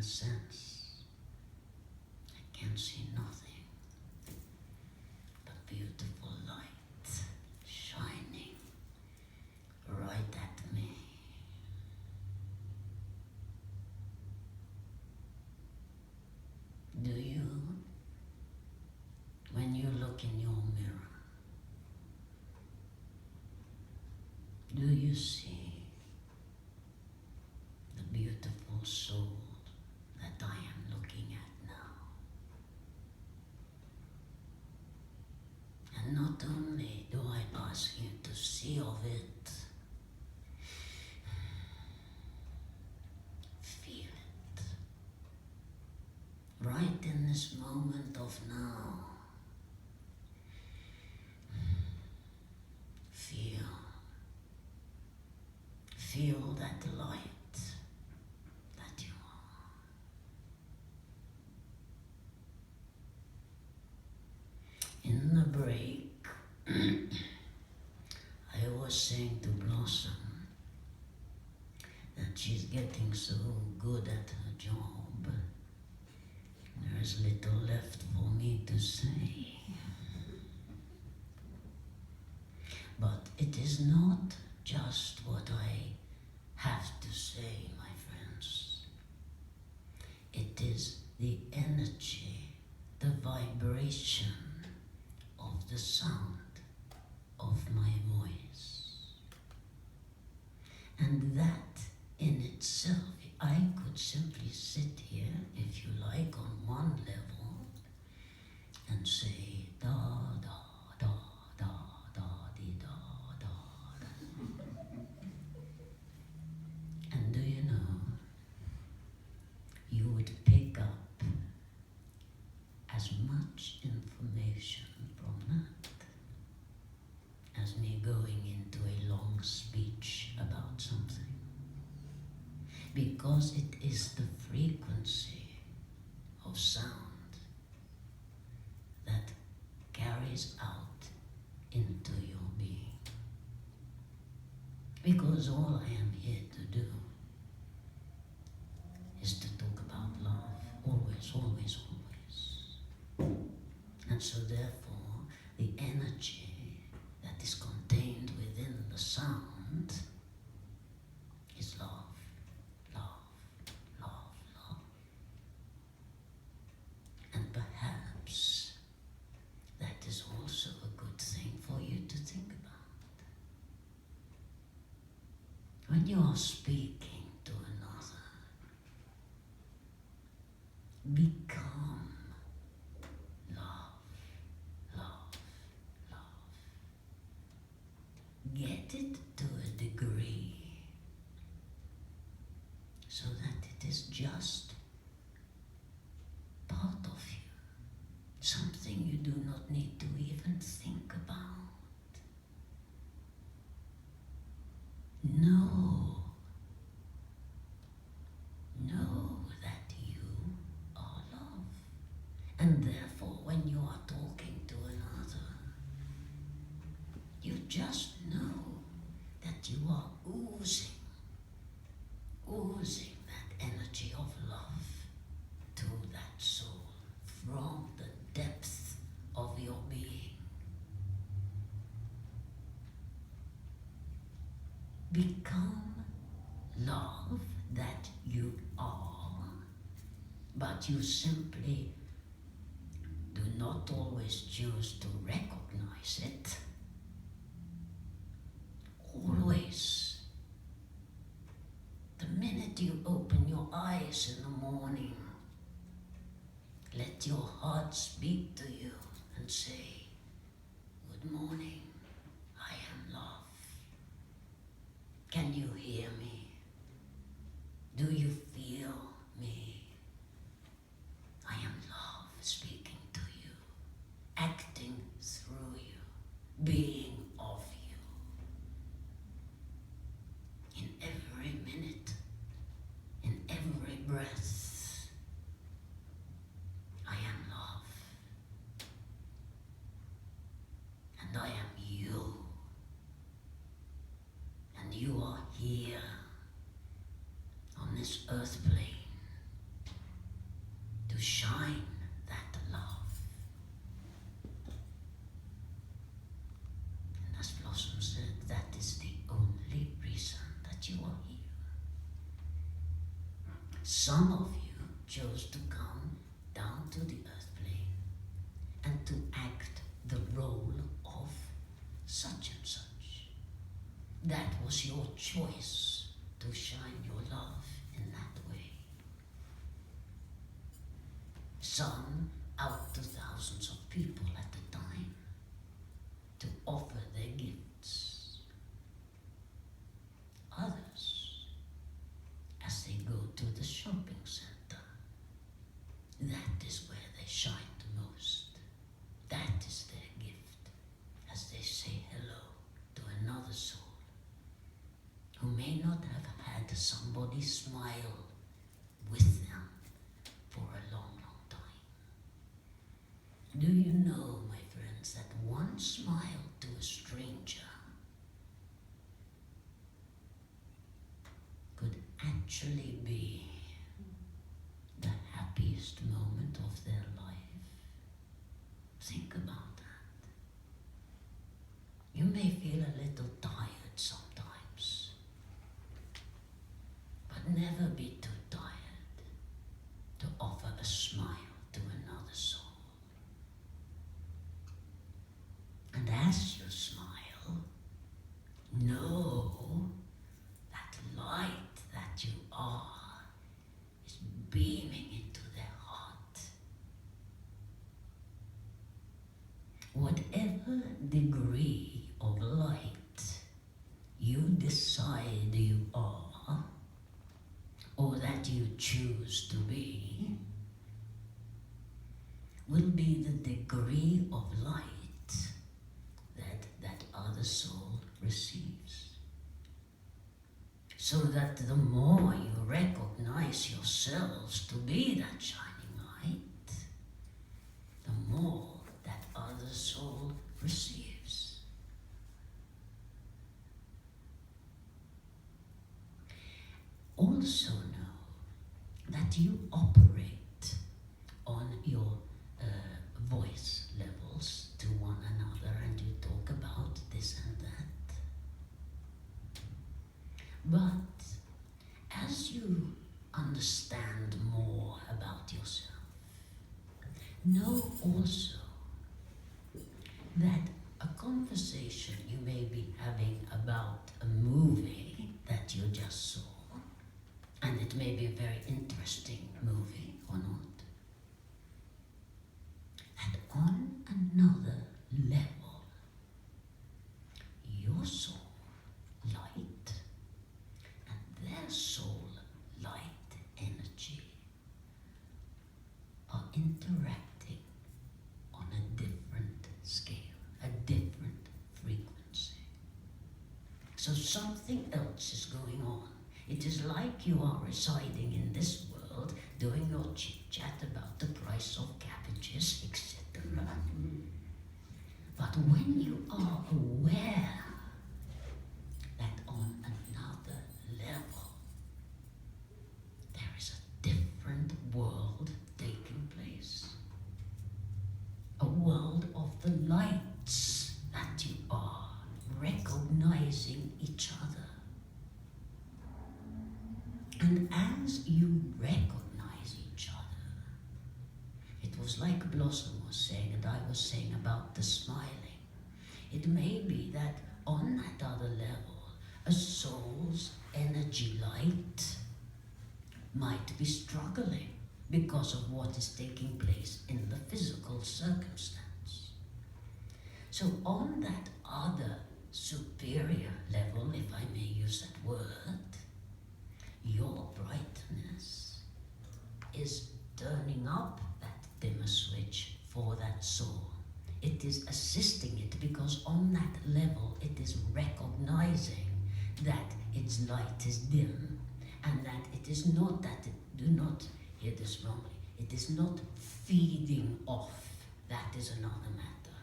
sense. I can see nothing but beautiful light shining right at me. Do you, when you look in your mirror, do you see the beautiful soul that I am looking at now? And not only do I ask you to see of it, feel it. Right in this moment of now, feel that light that you are. In the break, I was saying to Blossom that she's getting so good at her job. There is little left for me to say. But it is not just what I have to say, my friends. It is the energy, the vibration of the sound of my voice. And that in itself, I could simply sit here, if you like, on one level and say da da da da da dee da da da. And do you know, you would pick up as much information from that as me going into a long speech about something. Because it is the frequency of sound that carries out into your being. Because all I am here to do is to talk about love, always, always, always. And so therefore, the energy that is contained within the sound is love. And perhaps that is also a good thing for you to think about. When you are speaking to another, become love, love, love. Get it to a degree so that it is just part of you, something you do not need to even think about. Know that you are love. And therefore, when you are talking to another, you just know that you are oozing that energy of love to that soul from the depth of your being. Become love that you are, but you simply do not always choose to recognize it. Always. The minute you open your eyes in the morning, let your heart speak to you and say, "Good morning, I am love." Can you hear me? Do you feel me? I am love speaking to you, acting through you, being of you. In every minute, in every breath, I am love. And I am you. And you are here on this earth some of you chose to come down to the earth plane and to act the role of such and such. That was your choice to shine your love in that way. Some out to thousands of people at a time to offer their gifts. Others, as they go to the shopping center, that is where they shine the most. That is their gift, as they say hello to another soul who may not have had somebody smile with them for a long, long time. Do you know, my friends, that one smile to a stranger could actually be the happiest moment of their life? Think about that. You may feel a little tired sometimes, but never be too tired to offer a smile to another soul. And as you smile, know that light that you are is beaming into their heart. Whatever degree of light you decide you are, or that you choose to be, will be the degree of light that other soul receives. So that the more you recognize yourselves to be that shining light, the more that other soul receives. Also know that you operate on your voice levels to one another, and you talk about this and that. But as you understand more about yourself, know also that a conversation you may be having about a movie that you just saw, and it may be a very interesting movie or not, that on another level, your soul light and their soul light energy are interacting on a different scale, a different frequency. So something else is going on. It is like you are residing in this world, doing your chit-chat about the price of cabbages, etc. But when you are aware that on another level there is a different world taking place, a world of the lights that you are recognizing each other. And as you recognize each other, it was like Blossom was saying, and I was saying about the smiling. It may be that on that other level, a soul's energy light might be struggling because of what is taking place in the physical circumstance. So on that other superior level, if I may use that word, your brightness is turning up that dimmer switch for that soul. It is assisting it because on that level it is recognizing that its light is dim, and that it is not that do not hear this wrongly, it is not feeding off. That is another matter.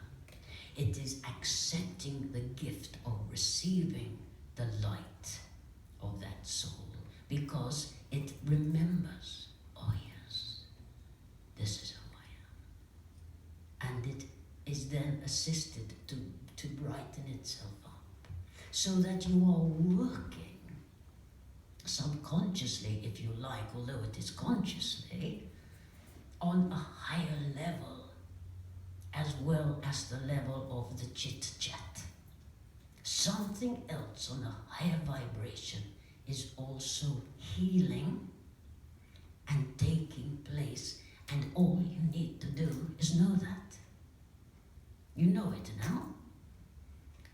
It is accepting the gift of receiving the light of that soul, because it remembers, oh yes, this is who I am. And it is then assisted to brighten itself up, so that you are working subconsciously, if you like, although it is consciously, on a higher level, as well as the level of the chit-chat. Something else on a higher vibration is also healing and taking place, and all you need to do is know that. You know it now,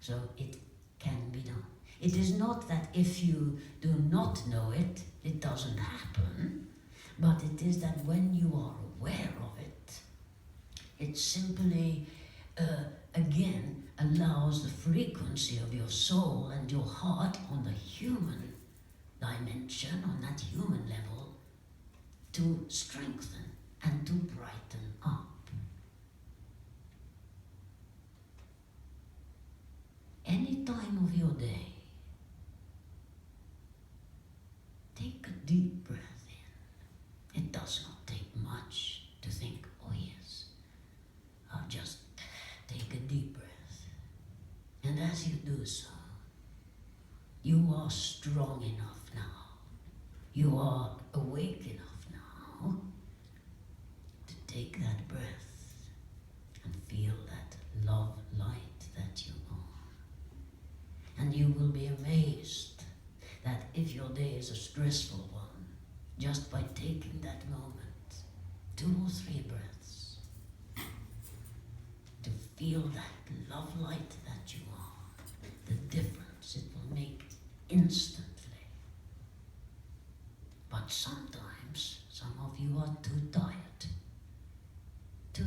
so it can be done. It is not that if you do not know it, it doesn't happen, but it is that when you are aware of it, it simply, again, allows the frequency of your soul and your heart on the human dimension, on that human level, to strengthen and to brighten up. Any time of your day, take a deep breath in. It does not take much to think, oh yes, I'll just take a deep breath. And as you do so, you are strong enough now, you are awake enough now to take that breath and feel that love light that you are. And you will be amazed that if your day is a stressful one, just by taking that moment, 2 or 3 breaths, to feel that love light that you are, the difference it will make instantly. But sometimes, some of you are too tired to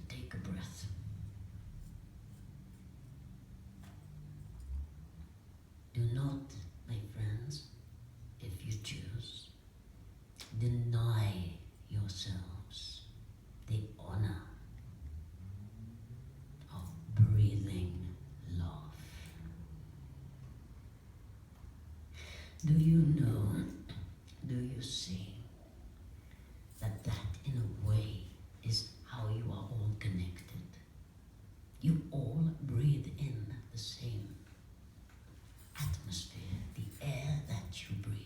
take a breath. Do not, my friends, if you choose, deny yourselves the honor of breathing love. Do you know, do you see that in a way is how you are all connected? You all breathe in the same atmosphere, the air that you breathe.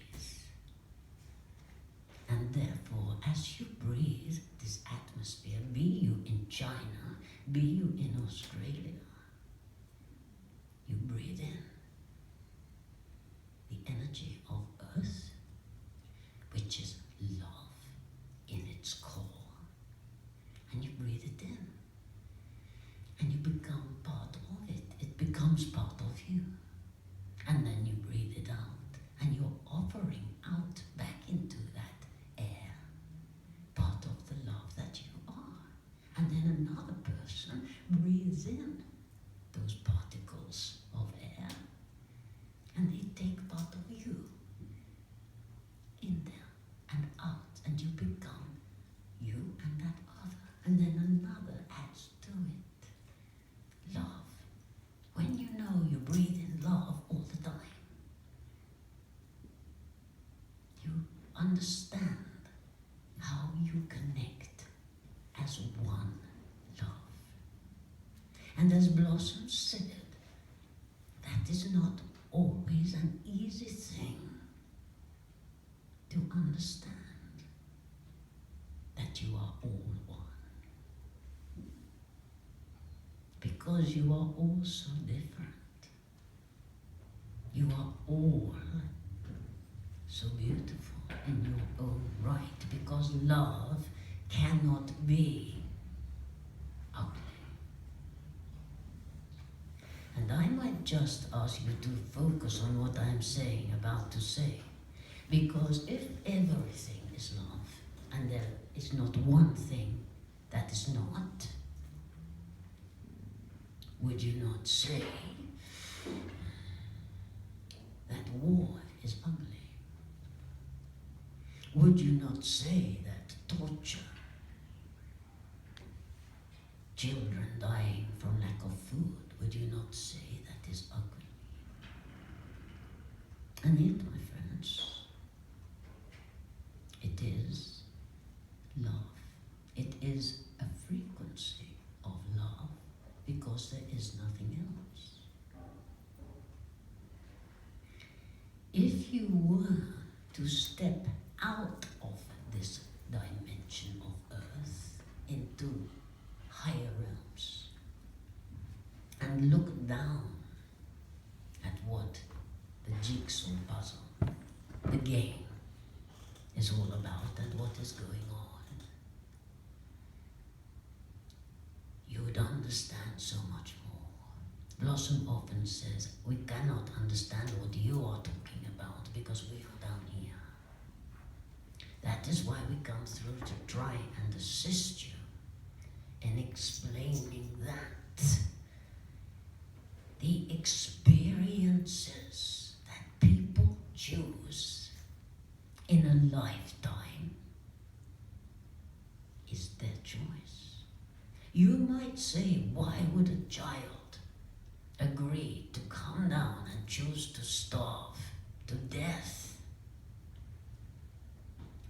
And therefore, as you breathe this atmosphere, be you in China, be you in Australia, you breathe in the energy of earth, which is love in its core. And you breathe it in. And you become part of it. It becomes part of you. And then you breathe it out. And you're offering out back into that air part of the love that you are. And then another person breathes in those particles of air. And they take part of you in them and out. And you become you and that other. And then another adds to it. Love. When you know you breathe in love all the time, you understand how you connect as one love. And as Blossom said, that is not always an easy thing to understand, that you are all one. Because you are all so different. You are all so beautiful in your own right, because love cannot be ugly. And I might just ask you to focus on what I'm about to say, because if everything is love, and there is not one thing that is not, would you not say that war is ugly? Would you not say that torture, children dying from lack of food, would you not say that is ugly? And yet, my friends, it is love. It is a frequency of love, because there is nothing else. If you were to step out of this dimension of earth into higher realms and look down at what the jigsaw puzzle, the game, is all about and what is going on. You would understand so much more. Blossom often says, we cannot understand what you are talking about because we are down here. That is why we come through to try and assist you in explaining that the experiences that people choose in a lifetime is their choice. You might say, why would a child agree to come down and choose to starve to death?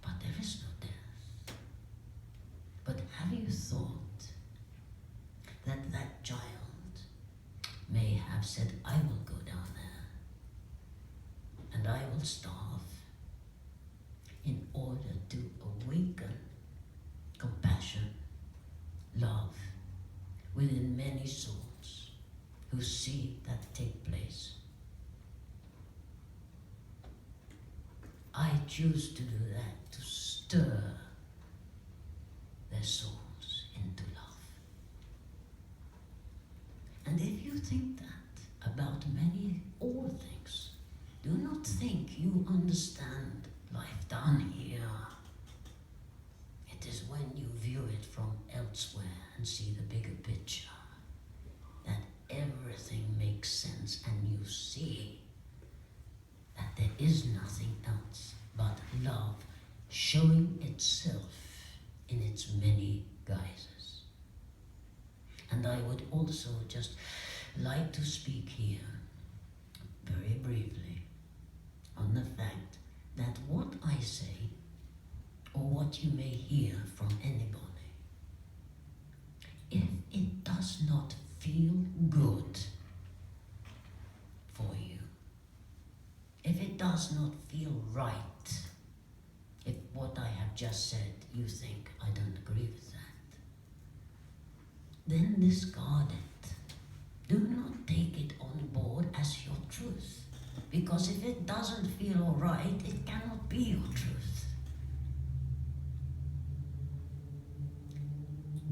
But there is no death. But have you thought that that child may have said, I will go down there and I will starve in order to awaken compassion, love within many souls who see that take place. I choose to do that, to stir their souls into love. And if you think that about all things, do not think you understand life down here. It is when you view it from elsewhere and see the bigger picture that everything makes sense, and you see that there is nothing else but love showing itself in its many guises. And I would also just like to speak here very briefly on the fact that what I say, or what you may hear from anybody, if it does not feel good for you, if it does not feel right, if what I have just said you think I don't agree with that, then discard it. Do not take it on board as your truth. Because if it doesn't feel all right, it cannot be your truth.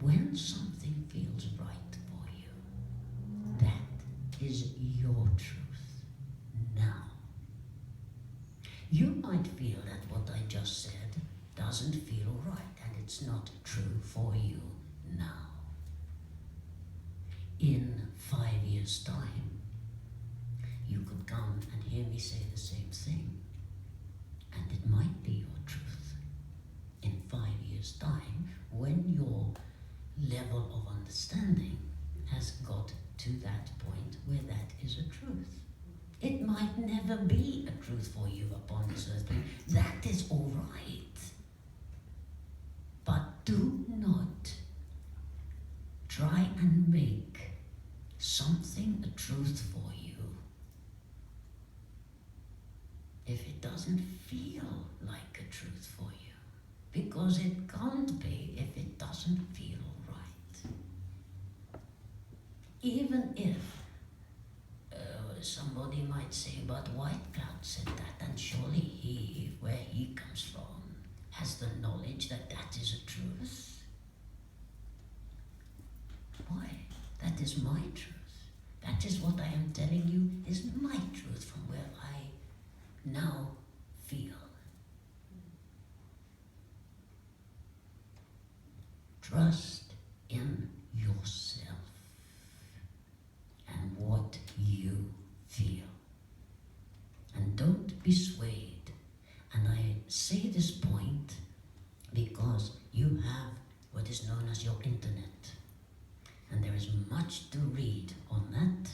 When something feels right for you, that is your truth now. You might feel that what I just said doesn't feel all right and it's not true for you now. In 5 years' time, you could come and hear me say the same thing, and it might be your truth. In 5 years' time, when your level of understanding has got to that point where that is a truth. It might never be a truth for you upon this earth. That is all right. But do not try and make something a truth for you if it doesn't feel like a truth for you. Because it can't be if it doesn't feel right. Even if somebody might say, but Goodchild said that, and surely he, where he comes from, has the knowledge that that is a truth. Why? That is my truth. That is what I am telling you is my truth from where I now feel. Trust in yourself and what you feel. And don't be swayed. And I say this point because you have what is known as your internet. And there is much to read on that.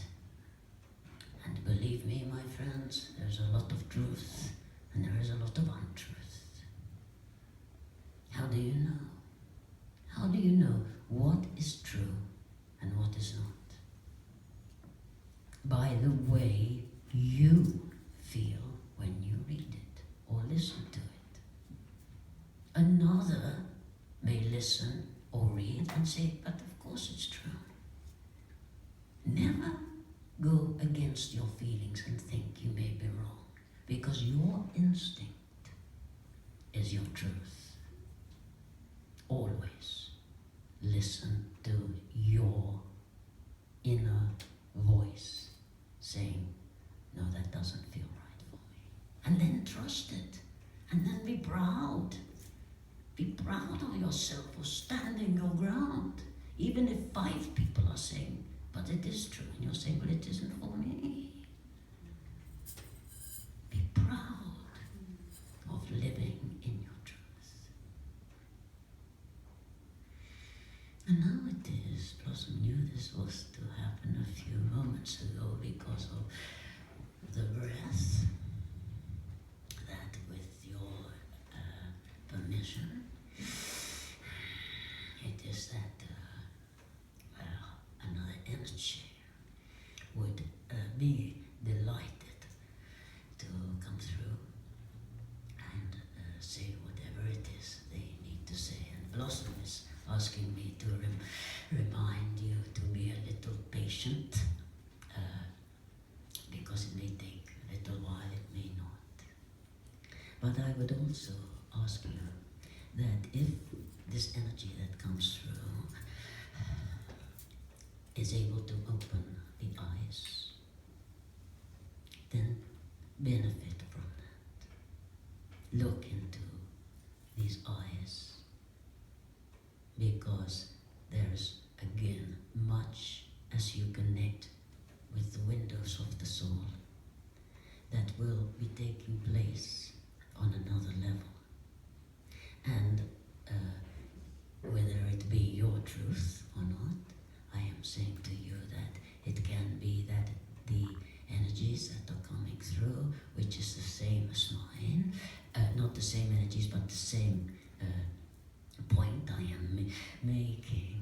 And believe me, my friends, there's a lot of truth and there is a lot of untruth. How do you know? How do you know what is true and what is not? By the way you feel when you read it or listen or read and say, but of course it's true. Never go against your feelings and think you may be wrong, because your instinct is your truth. Always listen to your inner voice saying, no, that doesn't feel right for me. And then trust it. And then be proud. Be proud of yourself for standing your ground. Even if 5 people are saying, but it is true, and you're saying, well, it isn't for me. Be proud of living in your truth. And now it is, Blossom knew this was to happen a few moments ago because of the breath, that with your permission, it is that another energy would be delighted to come through and say whatever it is they need to say. And Blossom is asking me to remind you to be a little patient, because it may take a little while, it may not. But I would also ask you that if this energy that comes through is able to open the eyes, then benefit from that. Look into these eyes, because there's again much as you connect with the windows of the soul that will be taking place on another level. And whether it be your truth or not, I am saying to you that it can be that the energies that are coming through, which is the same as mine, not the same energies, but the same point I am making,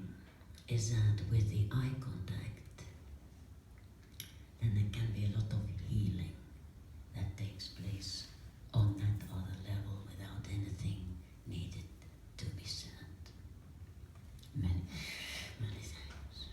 is that with the eye contact, then there can be a lot of healing that takes place on that other level without anything needed to be said. Many, many thanks.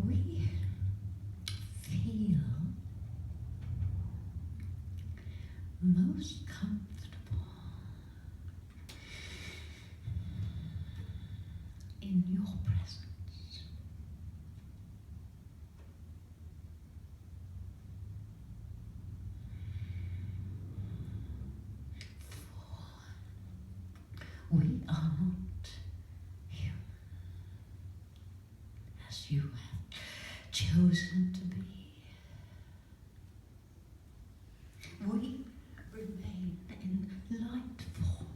We feel most comfortable your presence. For we are not human as you have chosen to be. We remain in light form.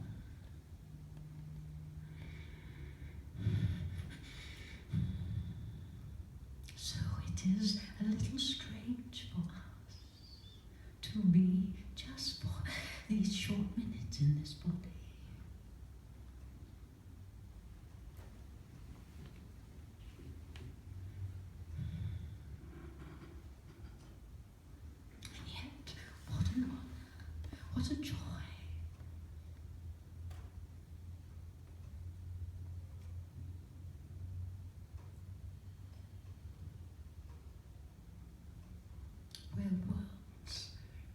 So it is a little strange for us to be just for these short minutes in this body. And yet, what an honor, what a joy. Where worlds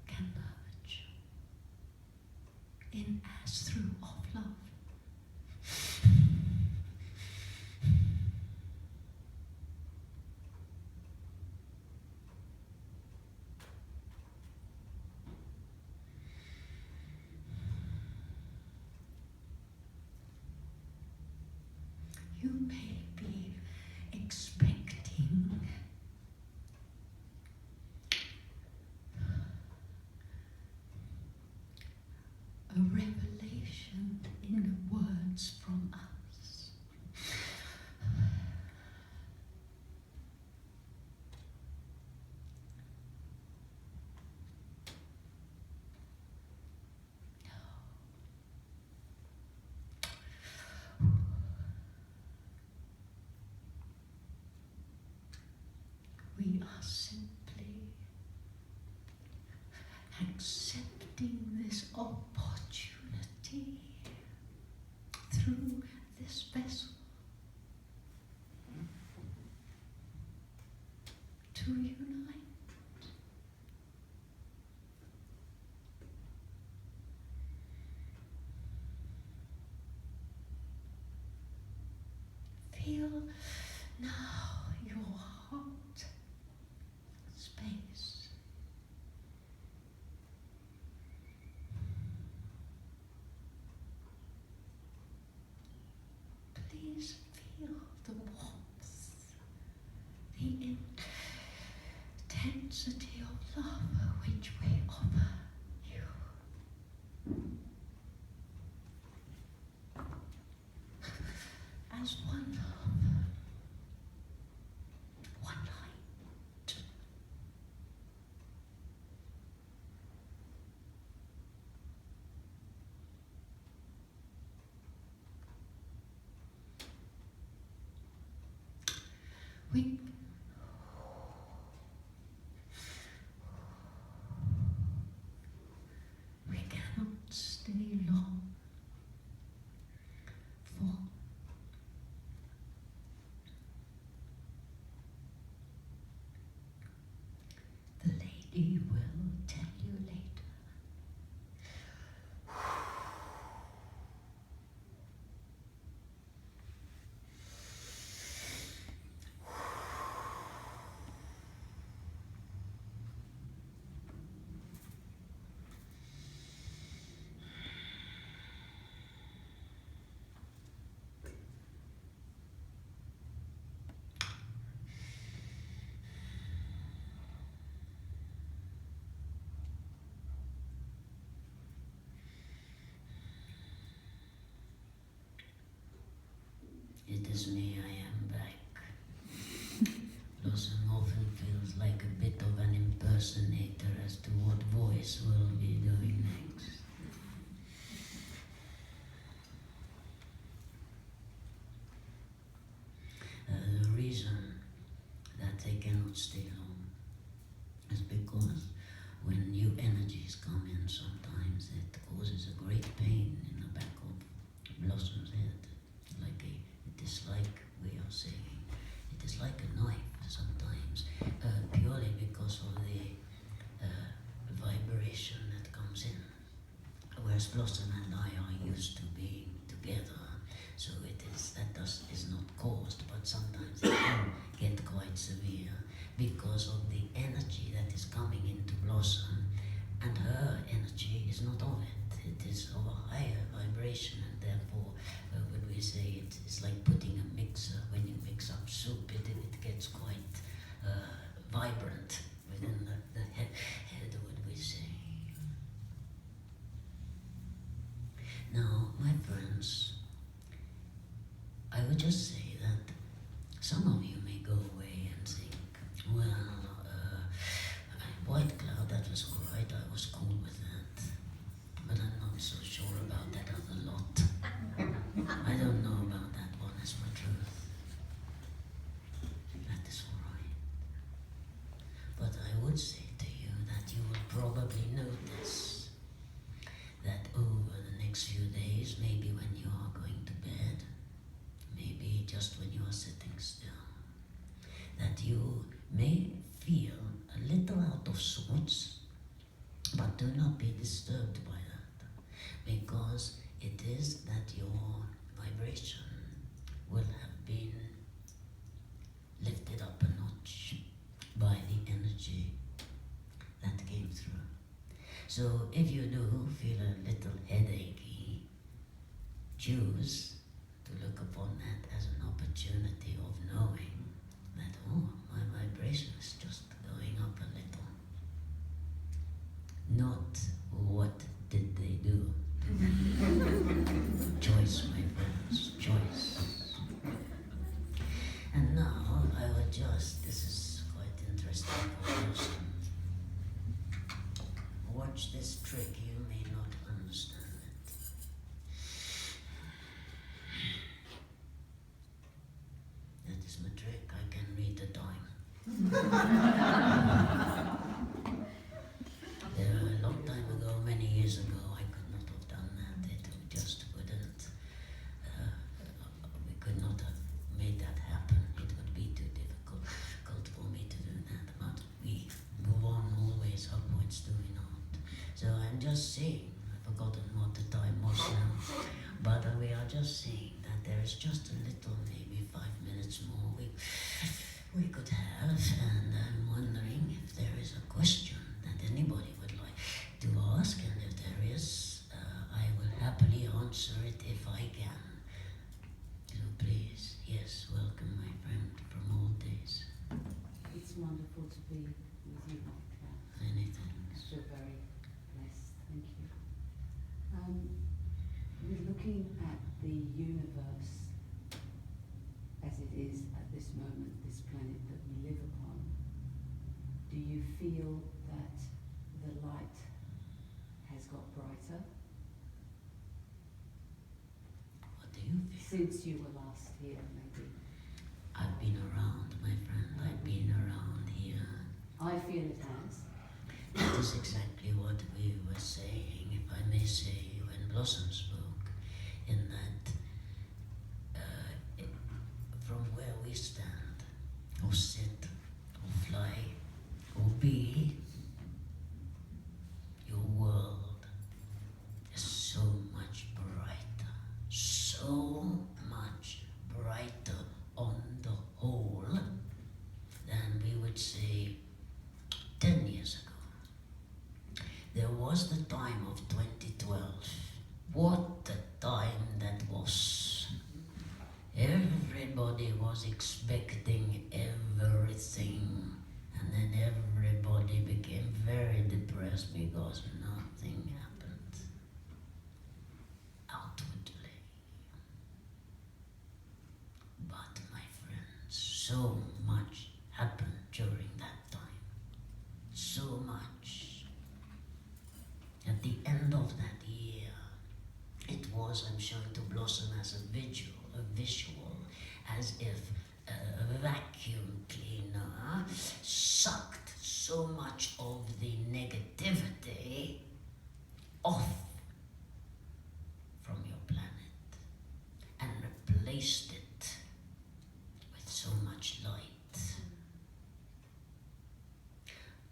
can merge in as through of love. You may be expecting a revelation in words from us. We are simply accepting this opportunity through this vessel to unite. Feel now your heart space. Please feel the warmth, the intensity of love which we offer you. As one love, one light. We cannot stay long, for the lady will tell you later. It is me, I am back. Blossom often feels like a bit of an impersonator as to what voice we'll be doing next. The reason that they cannot stay long is because when new energies come in, sometimes it causes a great pain in the back of Blossom's head. It is like we are saying, it is like a knife sometimes, purely because of the vibration that comes in. Whereas Blossom and I are used to being together, so it is is not caused I would just say that some of you may go away and think, well, White Cloud, that was alright, I was cool with that. But I'm not so sure about that other lot. I don't know about that one, that's my truth. That is alright. But I would say to you that you will probably notice that over the next few days, maybe when you are going to bed, maybe just when you are sitting still, that you may feel a little out of sorts, but do not be disturbed by that, because it is that your vibration will have been lifted up a notch by the energy that came through. So if you do feel a little headachy, choose to look upon that as an opportunity of knowing that, oh, my vibration is just going up a little. Not what did they do. Choice, my friends, choice. And now I would just, this is quite interesting for you. Watch this trick, you may not understand it. That is my trick, I can read the time. A long time ago, many years ago, I could not have done that. It just wouldn't, we could not have made that happen. It would be too difficult for me to do that. But we move on always upwards, do we not? So I'm just saying, I've forgotten what the time was now, but we are just saying that there is just a little, maybe 5 minutes more we could have, and I'm wondering if there is a question that anybody would like to ask, and if there is, I will happily answer it if I can. So please, yes, welcome my friend from old days. It's wonderful to be with you, White Cloud. Many thanks. I feel very blessed, thank you. We're looking at the universe as it is at this moment, this planet that we live upon. Do you feel that the light has got brighter? What do you feel? Since you were last here, maybe. I've been around, my friend, I've been around here. I feel it has. That is exactly what we were saying, if I may say, when Blossom spoke, in that from where we stand, or sit, or fly, or be, your world is so much brighter, so much brighter on the whole than we would say 10 years ago. There was the time of 2012. What a time that was. Everybody was expecting everything, and then everybody became very depressed because nothing happened outwardly. But my friends, so much happened during that time. So much. At the end of that year, it was, I'm showing to Blossom as a visual, as if a vacuum cleaner sucked so much of the negativity off from your planet and replaced it with so much light.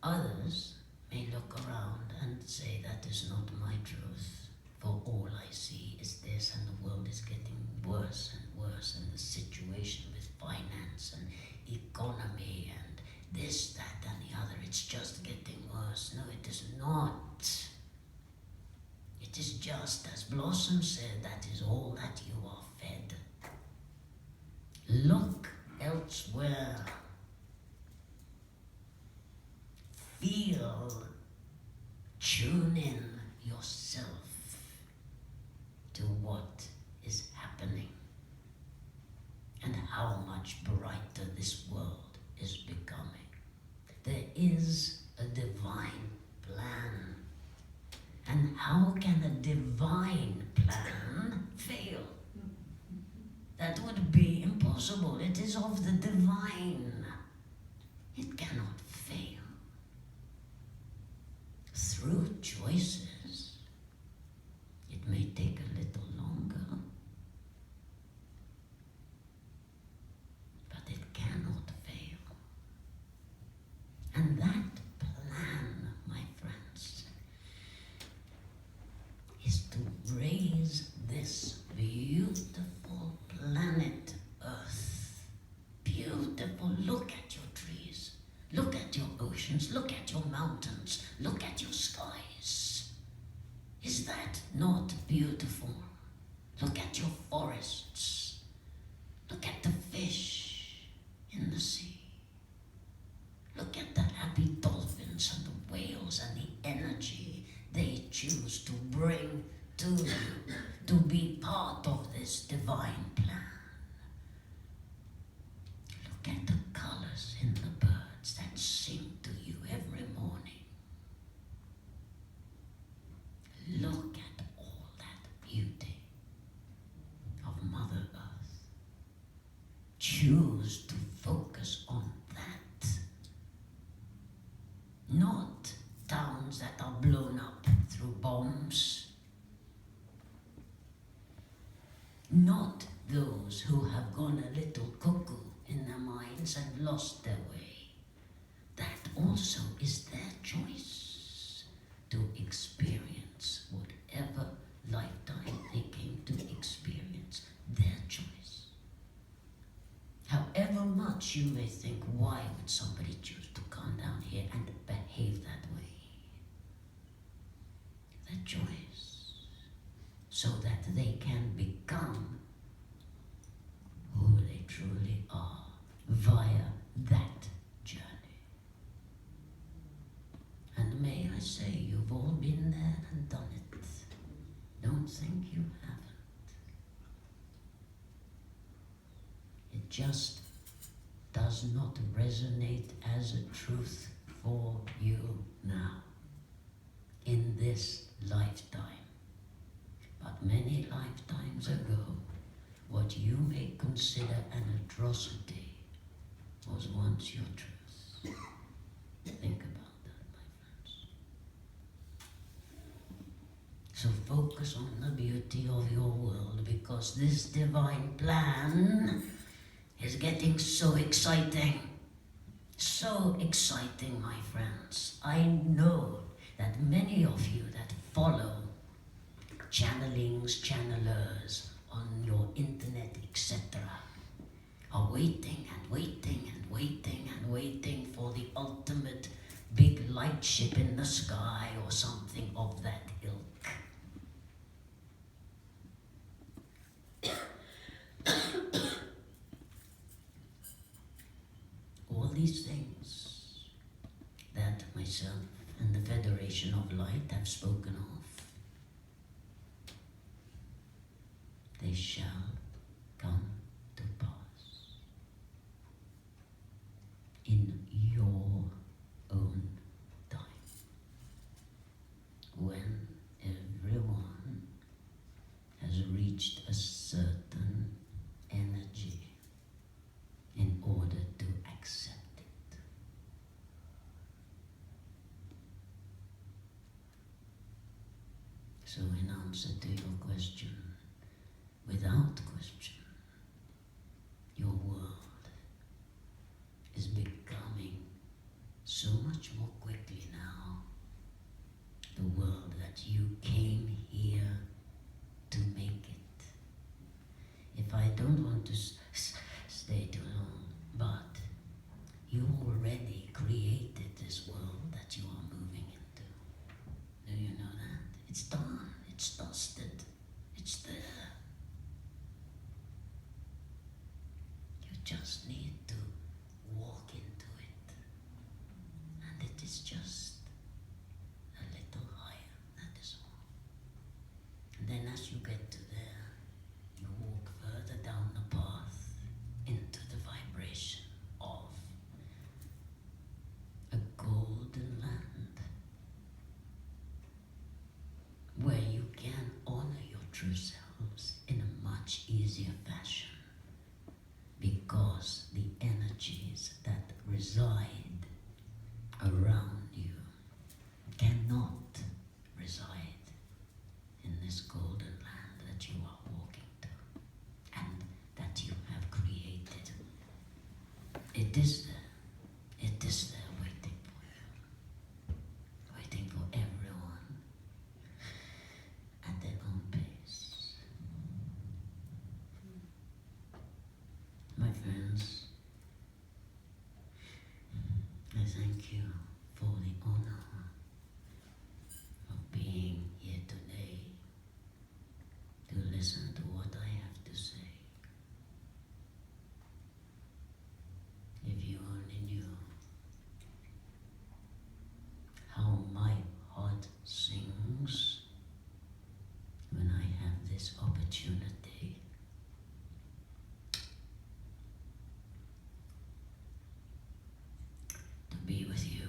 Others may look around and say that is not my truth, for all I see is this, and the world is getting worse and worse, and the situation with finance and economy and this, that and the other, it's just getting worse. No, it is not. It is just as Blossom said, that is all that you are fed. Look elsewhere. Feel, tune in yourself to what is happening. is a divine plan. And how can a divine plan fail? That would be impossible. It is of the divine. It cannot fail. Through choices, it may take a little longer, but it cannot fail. And that plan, my friends, is to raise this beautiful planet Earth. Beautiful. Look at your trees. Look at your oceans. Look at your mountains. Look at your skies. Is that not beautiful? Look at your forests. Look at the fish in the sea. Look at the happy dolphins and the whales and the energy they choose to bring to you to be part of this divine plan. Look at the colors in the birds that sing to you every morning. Look at all that beauty of Mother Earth. Choose to focus on that. Not towns that are blown up through bombs. Not those who have gone a little cuckoo in their minds and lost their way. That also is their choice to experience whatever lifetime they came to experience. Their choice. However much you may think, why would somebody choose to come down here and behave that way? Their choice. So that they can become who they truly are via that journey. And may I say, you've all been there and done it. Don't think you haven't. It just does not resonate as a truth for you now, in this lifetime. But many lifetimes ago, what you may consider an atrocity was once your truth. Think about that, my friends. So focus on the beauty of your world, because this divine plan is getting so exciting. So exciting, my friends. I know that many of you that follow channelings, channelers on your internet, etc., are waiting and waiting and waiting and waiting for the ultimate big light ship in the sky or something of that ilk. All these things that myself and the Federation of Light have spoken of, they shall come to pass in your own time, when everyone has reached a certain energy in order to accept it. So in answer to your question, without question, your world is becoming so much more quickly now the world that you came here to make it. If I don't want to stay too long, but you already created this world that you are moving into. Do you know that? It's done, it's dusted, it's there. You just need to walk into it. And it is just a little higher, that is all. And then as you get to there, you walk further down the path into the vibration of a golden easier fashion, because the energies that reside around you cannot reside in this golden land that you are walking to and that you have created. It is there. It is there waiting for you. Waiting for everyone at their own pace. My friends, I thank you for the honor of being here today to listen to what I have to say. If you only knew how my heart sings when I have this opportunity to be with you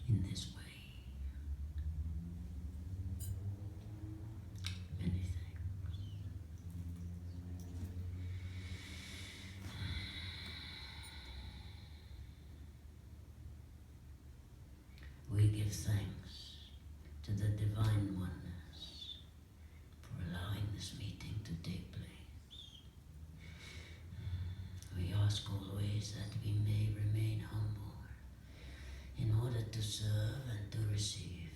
in this way. Many thanks. We give thanks to the Divine Oneness for allowing this meeting to take place. We ask always that we may remain humble in order to serve and to receive.